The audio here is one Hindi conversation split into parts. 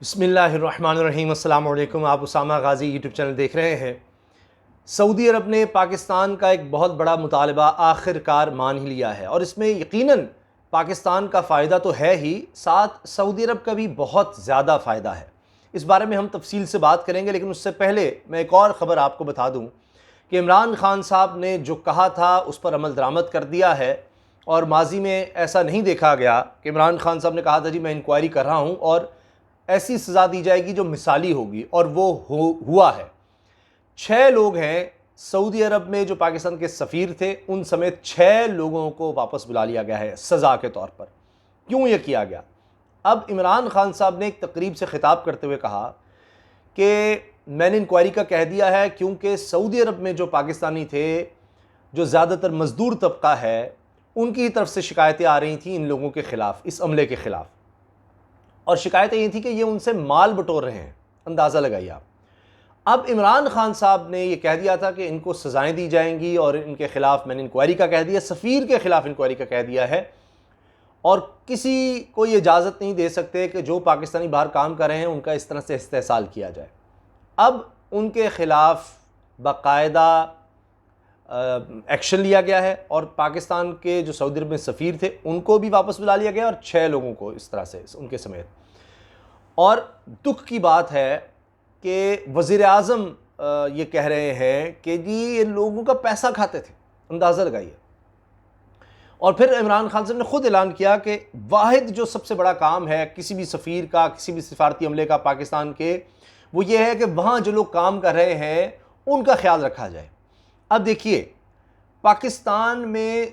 बिस्मिल्लाहिर्रहमानिर्रहीम। अस्सलाम वालेकुम। आप उसामा गाज़ी यूट्यूब चैनल देख रहे हैं। सऊदी अरब ने पाकिस्तान का एक बहुत बड़ा मुतालबा आखिरकार मान ही लिया है और इसमें यकीनन पाकिस्तान का फ़ायदा तो है ही, साथ सऊदी अरब का भी बहुत ज़्यादा फ़ायदा है। इस बारे में हम तफसील से बात करेंगे, लेकिन उससे पहले मैं एक और ख़बर आपको बता दूँ कि इमरान खान साहब ने जो कहा था उस पर अमल दरामद कर दिया है। और माजी में ऐसा नहीं देखा गया कि इमरान खान साहब ने कहा था जी मैं इंक्वायरी कर रहा हूँ और ऐसी सज़ा दी जाएगी जो मिसाली होगी, और वो हुआ है। 6 लोग हैं सऊदी अरब में जो पाकिस्तान के सफ़ीर थे, उन समेत 6 लोगों को वापस बुला लिया गया है सज़ा के तौर पर। क्यों ये किया गया? अब इमरान खान साहब ने एक तकरीब से खिताब करते हुए कहा कि मैंने इंक्वायरी का कह दिया है, क्योंकि सऊदी अरब में जो पाकिस्तानी थे, जो ज़्यादातर मज़दूर तबका है, उनकी तरफ से शिकायतें आ रही थी इन लोगों के ख़िलाफ़, इस अमले के ख़िलाफ़। और शिकायतें ये थी कि ये उनसे माल बटोर रहे हैं। अंदाज़ा लगाइए आप। अब इमरान खान साहब ने ये कह दिया था कि इनको सज़ाएँ दी जाएंगी और इनके ख़िलाफ़ मैंने इंक्वायरी का कह दिया, सफ़ीर के ख़िलाफ़ इंक्वायरी का कह दिया है, और किसी को ये इजाज़त नहीं दे सकते कि जो पाकिस्तानी बाहर काम कर रहे हैं उनका इस तरह से इस्तेहसाल किया जाए। अब उनके ख़िलाफ़ बाकायदा एक्शन लिया गया है और पाकिस्तान के जो सऊदी अरब में सफ़ीर थे उनको भी वापस बुला लिया गया और 6 लोगों को इस तरह से उनके समेत। और दुख की बात है कि वज़ीर आज़म ये कह रहे हैं कि जी ये लोगों का पैसा खाते थे। अंदाज़ा लगाइए। और फिर इमरान खान साहब ने ख़ुद ऐलान किया कि वाहिद जो सबसे बड़ा काम है किसी भी सफ़ीर का, किसी भी सिफारती अमले का पाकिस्तान के, वो ये है कि वहाँ जो लोग काम कर रहे हैं उनका ख्याल रखा जाए। अब देखिए, पाकिस्तान में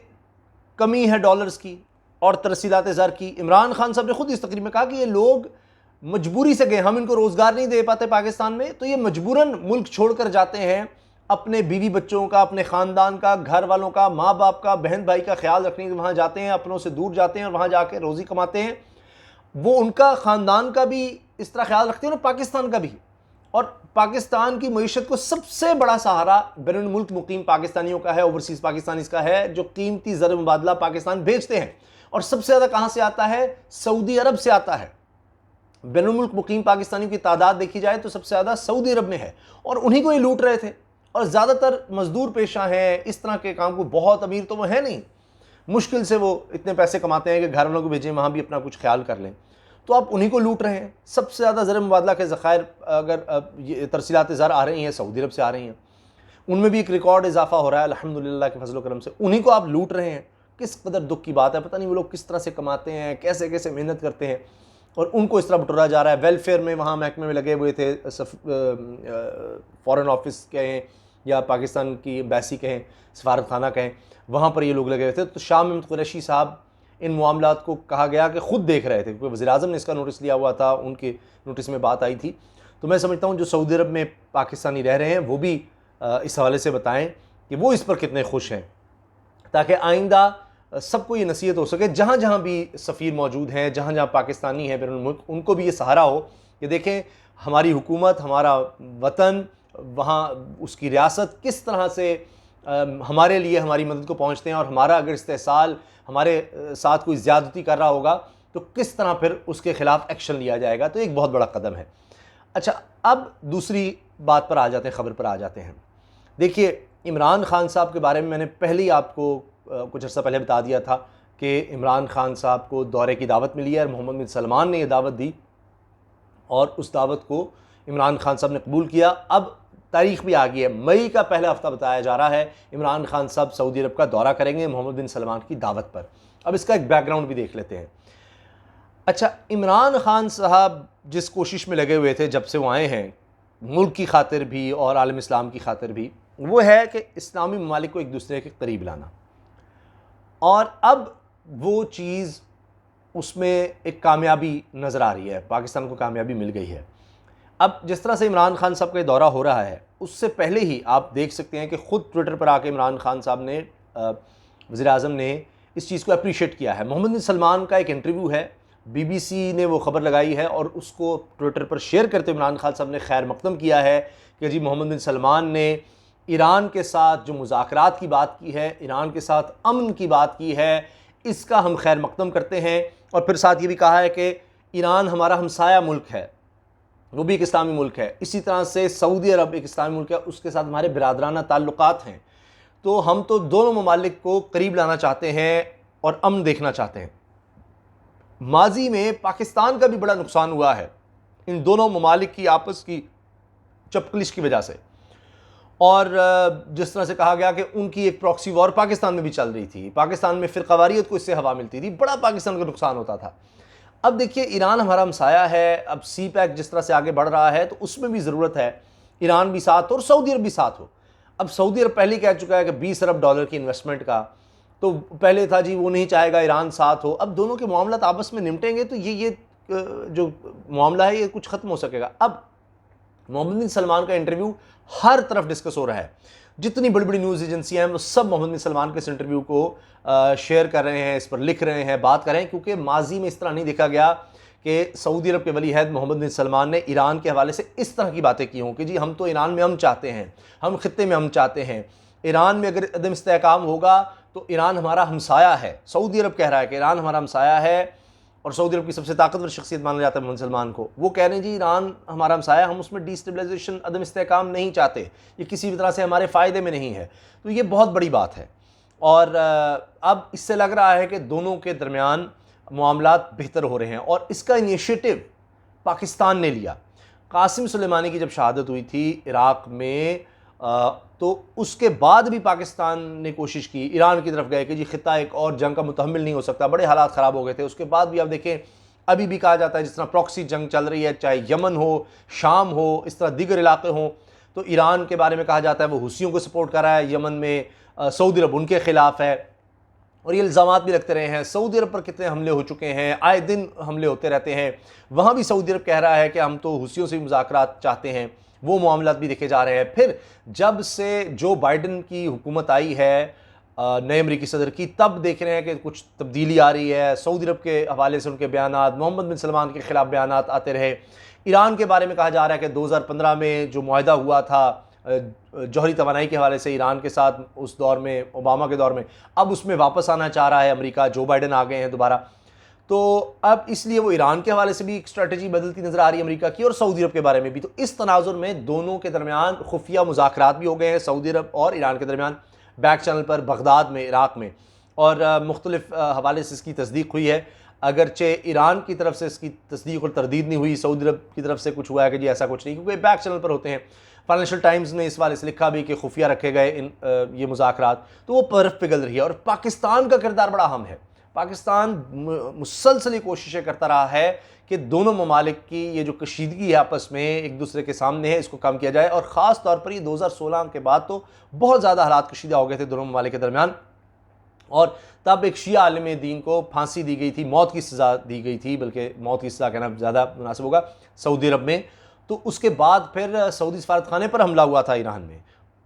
कमी है डॉलर्स की और तरसीलात ज़र की। इमरान खान साहब ने खुद इस तकरीर में कहा कि ये लोग मजबूरी से गए, हम इनको रोज़गार नहीं दे पाते पाकिस्तान में, तो ये मजबूरन मुल्क छोड़कर जाते हैं अपने बीवी बच्चों का, अपने ख़ानदान का, घर वालों का, माँ बाप का, बहन भाई का ख्याल रखने के लिए वहाँ जाते हैं, अपनों से दूर जाते हैं और वहाँ जाके रोज़ी कमाते हैं। वो उनका ख़ानदान का भी इस तरह ख्याल रखते हैं और पाकिस्तान का भी। और पाकिस्तान की मईशत को सबसे बड़ा सहारा बैरून मुल्क मुकीम पाकिस्तानियों का है, ओवरसीज़ पाकिस्तानीज़ का है, जो कीमती ज़र मुबादला पाकिस्तान भेजते हैं। और सबसे ज़्यादा कहाँ से आता है? सऊदी अरब से आता है। बैरून मुल्क मुकीम पाकिस्तानियों की तादाद देखी जाए तो सबसे ज़्यादा सऊदी अरब में है, और उन्हीं को ये लूट रहे थे। और ज़्यादातर मज़दूर पेशा हैं, इस तरह के काम को, बहुत अमीर तो वो है नहीं, मुश्किल से वो इतने पैसे कमाते हैं कि घर वालों को भेजें, वहाँ भी अपना कुछ ख्याल कर लें। तो आप उन्हीं को लूट रहे हैं। सबसे ज़्यादा ज़र मुबादला के ज़खायर, अगर ये तरसीलात ज़र आ रही हैं सऊदी अरब से आ रही हैं, उनमें भी एक रिकॉर्ड इजाफा हो रहा है अल्हम्दुलिल्लाह के फजल करम से। उन्हीं को आप लूट रहे हैं। किस कदर दुख की बात है। पता नहीं वो लोग किस तरह से कमाते हैं, कैसे कैसे मेहनत करते हैं, और उनको इस तरह बटोरा जा रहा है। वेलफेयर में वहाँ महकमे में लगे हुए थे, फ़ॉरेन ऑफिस कहें या पाकिस्तान की एम्बेसी कहें, सफारत खाना कहें, वहाँ पर ये लोग लगे हुए थे। तो शाह महमूद कुरैशी साहब इन मामलात को कहा गया कि ख़ुद देख रहे थे, क्योंकि वज़ीर आज़म ने इसका नोटिस लिया हुआ था, उनके नोटिस में बात आई थी। तो मैं समझता हूँ जो सऊदी अरब में पाकिस्तानी रह रहे हैं वो भी इस हवाले से बताएं कि वो इस पर कितने खुश हैं, ताकि आइंदा सबको ये नसीहत हो सके, जहाँ जहाँ भी सफ़ीर मौजूद हैं, जहाँ जहाँ पाकिस्तानी हैं बैरून मुल्क, उनको भी ये सहारा हो कि देखें हमारी हुकूमत, हमारा वतन, वहाँ उसकी रियासत किस तरह से हमारे लिए हमारी मदद को पहुँचते हैं, और हमारा अगर इस्तेहसाल हमारे साथ कोई ज़्यादती कर रहा होगा तो किस तरह फिर उसके ख़िलाफ़ एक्शन लिया जाएगा। तो एक बहुत बड़ा कदम है। अच्छा, अब दूसरी बात पर आ जाते हैं, ख़बर पर आ जाते हैं। देखिए, इमरान खान साहब के बारे में मैंने पहले ही आपको कुछ अर्सा पहले बता दिया था कि इमरान खान साहब को दौरे की दावत मिली है और मोहम्मद बिन सलमान ने यह दावत दी, और उस दावत को इमरान खान साहब ने कबूल किया। अब तारीख भी आ गई है, मई का पहला हफ्ता बताया जा रहा है इमरान खान साहब सऊदी अरब का दौरा करेंगे मोहम्मद बिन सलमान की दावत पर। अब इसका एक बैकग्राउंड भी देख लेते हैं। अच्छा, इमरान खान साहब जिस कोशिश में लगे हुए थे जब से वो आए हैं, मुल्क की खातिर भी और आलम इस्लाम की खातिर भी, वो है कि इस्लामी ममालिक को एक दूसरे के करीब लाना। और अब वो चीज़, उसमें एक कामयाबी नज़र आ रही है, पाकिस्तान को कामयाबी मिल गई है। अब जिस तरह से इमरान खान साहब का दौरा हो रहा है, उससे पहले ही आप देख सकते हैं कि ख़ुद ट्विटर पर आके इमरान खान साहब ने, वज़ीर आज़म ने इस चीज़ को अप्रीशिएट किया है। मोहम्मद बिन सलमान का एक इंटरव्यू है, BBC ने वो ख़बर लगाई है और उसको ट्विटर पर शेयर करते इमरान खान साहब ने खैर मकदम किया है कि जी मोहम्मद बिन सलमान ने ईरान के साथ जो मुज़ाकरात की बात की है, ईरान के साथ अमन की बात की है, इसका हम खैर मकदम करते हैं। और फिर साथ ये भी कहा है कि ईरान हमारा हमसाया मुल्क है, वो भी एक इस्लामी मुल्क है। इसी तरह से सऊदी अरब एक इस्लामी मुल्क है, उसके साथ हमारे बिरादराना ताल्लुकात हैं। तो हम तो दोनों ममालिक को करीब लाना चाहते हैं और अमन देखना चाहते हैं। माजी में पाकिस्तान का भी बड़ा नुकसान हुआ है इन दोनों ममालिक की आपस की चपकलिश की वजह से, और जिस तरह से कहा गया कि उनकी एक प्रॉक्सी वॉर पाकिस्तान में भी चल रही थी, पाकिस्तान में फ़िरक़ावारियत को इससे हवा मिलती थी, बड़ा पाकिस्तान का नुकसान होता था। अब देखिए ईरान हमारा हमसाया है, अब सी पैक जिस तरह से आगे बढ़ रहा है तो उसमें भी ज़रूरत है ईरान भी साथ हो और सऊदी अरब भी साथ हो। अब सऊदी अरब पहले कह चुका है कि $20 अरब की इन्वेस्टमेंट का, तो पहले था जी वो नहीं चाहेगा ईरान साथ हो। अब दोनों के मामला आपस में निपटेंगे तो ये जो मामला है ये कुछ ख़त्म हो सकेगा। अब मोहम्मद बिन सलमान का इंटरव्यू हर तरफ डिस्कस हो रहा है, जितनी बड़ी बड़ी न्यूज़ एजेंसियां हैं वो सब मोहम्मद बिन सलमान के इस इंटरव्यू को शेयर कर रहे हैं, इस पर लिख रहे हैं, बात कर रहे हैं, क्योंकि माजी में इस तरह नहीं देखा गया कि सऊदी अरब के वली अहद मोहम्मद बिन सलमान ने ईरान के हवाले से इस तरह की बातें की हों कि जी हम तो ईरान में हम चाहते हैं, हम खित्ते में हम चाहते हैं, ईरान में अगर अदम इस्तेहकाम होगा तो ईरान हमारा हमसाया है। सऊदी अरब कह रहा है कि ईरान हमारा हमसाया है और सऊदी अरब की सबसे ताकतवर शख्सियत माना जाता है मोहम्मद सलमान को। वो कह रहे हैं जी ईरान हमारा हमसाया, हम उसमें डिस्टेबलाइजेशन अदम इस्तेहकाम नहीं चाहते, ये किसी भी तरह से हमारे फ़ायदे में नहीं है। तो ये बहुत बड़ी बात है और अब इससे लग रहा है कि दोनों के दरमियान मामलात बेहतर हो रहे हैं और इसका इनिशिएटिव पाकिस्तान ने लिया। कासिम सुलेमानी की जब शहादत हुई थी इराक़ में तो उसके बाद भी पाकिस्तान ने कोशिश की, ईरान की तरफ गए कि जी खिता एक और जंग का मुतहम्मिल नहीं हो सकता, बड़े हालात ख़राब हो गए थे। उसके बाद भी आप देखें अभी भी कहा जाता है जिस तरह प्रॉक्सी जंग चल रही है, चाहे यमन हो, शाम हो, इस तरह दीगर इलाके हों, तो ईरान के बारे में कहा जाता है वो हुसियों को सपोर्ट कर रहा है, यमन में सऊदी अरब उनके ख़िलाफ़ है और ये इल्ज़ामात भी लगते रहे हैं। सऊदी अरब पर कितने हमले हो चुके हैं, आए दिन हमले होते रहते हैं। वहाँ भी सऊदी अरब कह रहा है कि हम तो हुसियों से मुज़ाकरात चाहते हैं, वो मामलात भी देखे जा रहे हैं। फिर जब से जो बाइडन की हुकूमत आई है नए अमरीकी सदर की, तब देख रहे हैं कि कुछ तब्दीली आ रही है। सऊदी अरब के हवाले से उनके बयानात, मोहम्मद बिन सलमान के ख़िलाफ़ बयानात आते रहे। ईरान के बारे में कहा जा रहा है कि 2015 में जो मुआहदा हुआ था जौहरी तवानाई के हवाले से ईरान के साथ, उस दौर में ओबामा के दौर में, अब उसमें वापस आना चाह रहा है अमेरिका, जो बाइडन आ गए हैं दोबारा। तो अब इसलिए वो ईरान के हवाले से भी एक स्ट्रेटजी बदलती नज़र आ रही है अमेरिका की और सऊदी अरब के बारे में भी। तो इस तनाजुर में दोनों के दरमियान खुफिया मुज़ाकरात भी हो गए हैं सऊदी अरब और ईरान के दरमियान, बैक चैनल पर बगदाद में, इराक़ में, और मुख्तलिफ हवाले से इसकी तस्दीक हुई है। अगरचे ईरान की तरफ से इसकी तस्दीक और तरदीद नहीं हुई, सऊदी अरब की तरफ से कुछ हुआ है कि जी ऐसा कुछ नहीं, क्योंकि बैक चैनल पर होते हैं। फाइनेंशियल टाइम्स ने इस वाले से लिखा भी कि खुफिया रखे गए ये मुज़ाकरात, तो वो बर्फ़ पिघल रही है और पाकिस्तान का किरदार बड़ा अहम है। पाकिस्तान मुसलसल कोशिशें करता रहा है कि दोनों ममालिक की ये जो कशीदगी है आपस में एक दूसरे के सामने है, इसको कम किया जाए। और ख़ास तौर पर ये 2016 के बाद तो बहुत ज़्यादा हालात कशीदा हो गए थे दोनों ममालिक के दरमियान, और तब एक शिया आलिम दीन को फांसी दी गई थी, मौत की सज़ा दी गई थी, बल्कि मौत की सज़ा कहना ज़्यादा मुनासिब होगा, सऊदी अरब में। तो उसके बाद फिर सऊदी सफारतखाने पर हमला हुआ था ईरान में।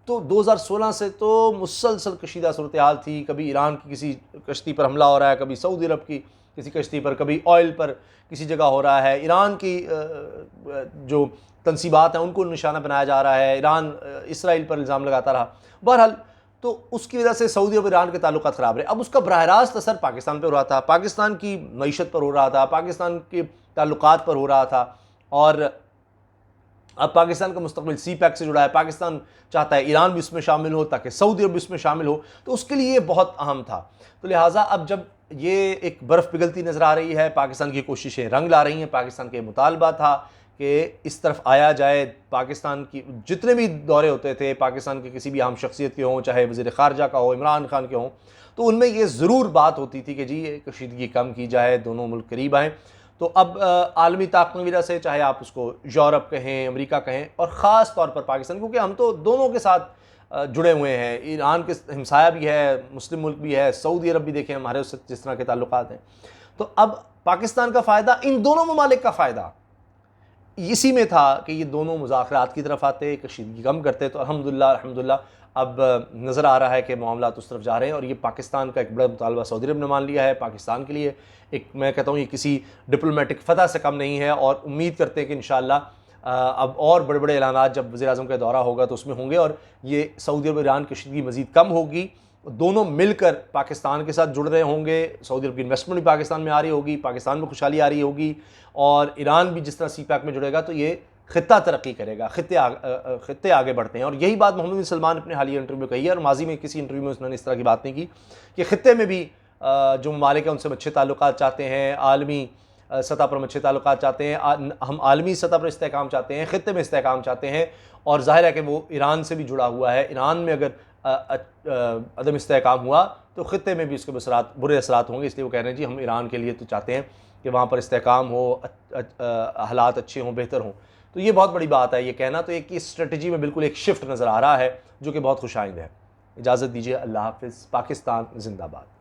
तो 2016 से तो मुसलसल कशीदा सूरत हाल थी, कभी ईरान की किसी कश्ती पर हमला हो रहा है, कभी सऊदी अरब की किसी कश्ती पर, कभी ऑयल पर किसी जगह हो रहा है, ईरान की जो तनसीबात हैं उनको निशाना बनाया जा रहा है, ईरान इसराइल पर इल्ज़ाम लगाता रहा। बहरहाल तो उसकी वजह से सऊदी और ईरान के ताल्लुकात ख़राब रहे। अब उसका बराह रास्त असर पाकिस्तान पर हो रहा था, पाकिस्तान की मईशत पर हो रहा था, पाकिस्तान के ताल्लुकात पर हो रहा था, और अब पाकिस्तान का मुस्तकबिल सी पैक से जुड़ा है। पाकिस्तान चाहता है ईरान भी इसमें शामिल हो ताकि सऊदी अरब भी इसमें शामिल हो, तो उसके लिए ये बहुत अहम था। तो लिहाजा अब जब ये एक बर्फ़ पिघलती नज़र आ रही है, पाकिस्तान की कोशिशें रंग ला रही हैं, पाकिस्तान के मुतालबा था कि इस तरफ आया जाए। पाकिस्तान की जितने भी दौरे होते थे पाकिस्तान के किसी भी अहम शख्सियत के हों, चाहे वज़ीर ख़ारजा का हो, इमरान खान के हों, तो उनमें ये ज़रूर बात होती थी कि जी ये कशीदगी कम की जाए, दोनों मुल्क करीब आएँ। तो अब आलमी ताकत की वजह से, चाहे आप उसको यूरोप कहें, अमेरिका कहें, और ख़ास तौर पर पाकिस्तान, क्योंकि हम तो दोनों के साथ जुड़े हुए हैं, ईरान के हमसाया भी है, मुस्लिम मुल्क भी है, सऊदी अरब भी देखें हमारे उससे जिस तरह के ताल्लुकात हैं। तो अब पाकिस्तान का फ़ायदा, इन दोनों ममालिक का फ़ायदा इसी में था कि ये दोनों मुज़ाकरात की तरफ आते, कशीदगी कम करते। तो अल्हम्दुलिल्लाह अब नज़र आ रहा है कि मामलात उस तरफ जा रहे हैं, और ये पाकिस्तान का एक बड़ा मुतालबा सऊदी अरब ने मान लिया है। पाकिस्तान के लिए एक, मैं कहता हूँ, ये किसी डिप्लोमेटिक फ़तह से कम नहीं है, और उम्मीद करते हैं कि इंशाअल्लाह अब और बड़े बड़े ऐलानात जब वज़ीर-ए-आज़म का दौरा होगा तो उसमें होंगे, और ये सऊदी अरब ईरान कशीदगी मज़ीद कम होगी। दोनों मिलकर पाकिस्तान के साथ जुड़ रहे होंगे, सऊदी अरब की इन्वेस्टमेंट भी पाकिस्तान में आ रही होगी, पाकिस्तान में खुशहाली आ रही होगी, और ईरान भी जिस तरह सी पैक में जुड़ेगा तो ये ख़ित्ता तरक्की करेगा, ख़ित्ते आगे बढ़ते हैं। और यही बात मोहम्मद बिन सलमान अपने हालिया इंटरव्यू में कही है, और माजी में किसी इंटरव्यू में उन्होंने इस तरह की बात नहीं की कि ख़ित्ते में भी जो ममालिक हैं उनसे अच्छे ताल्लुकात चाहते हैं, आलमी सतह पर अच्छे ताल्लुकात चाहते हैं, हम आलमी सतह पर इस्तेहकाम चाहते हैं, ख़ित्ते में इस्तेहकाम चाहते हैं। और ज़ाहिर है कि वो ईरान से भी जुड़ा हुआ है। ईरान में अगर अदम इस्तेहकाम हुआ तो ख़ित्ते में भी उसके बुरे असरात होंगे। इसलिए वो कह रहे हैं जी हम ईरान के लिए तो चाहते हैं कि वहाँ पर इस्तेहकाम हो, हालात अच्छे हों, बेहतर हों। तो ये बहुत बड़ी बात है ये कहना। तो एक इस स्ट्रेटजी में बिल्कुल एक शिफ्ट नज़र आ रहा है जो कि बहुत खुशाइंद है। इजाज़त दीजिए, अल्लाह हाफ़िज़। पाकिस्तान जिंदाबाद।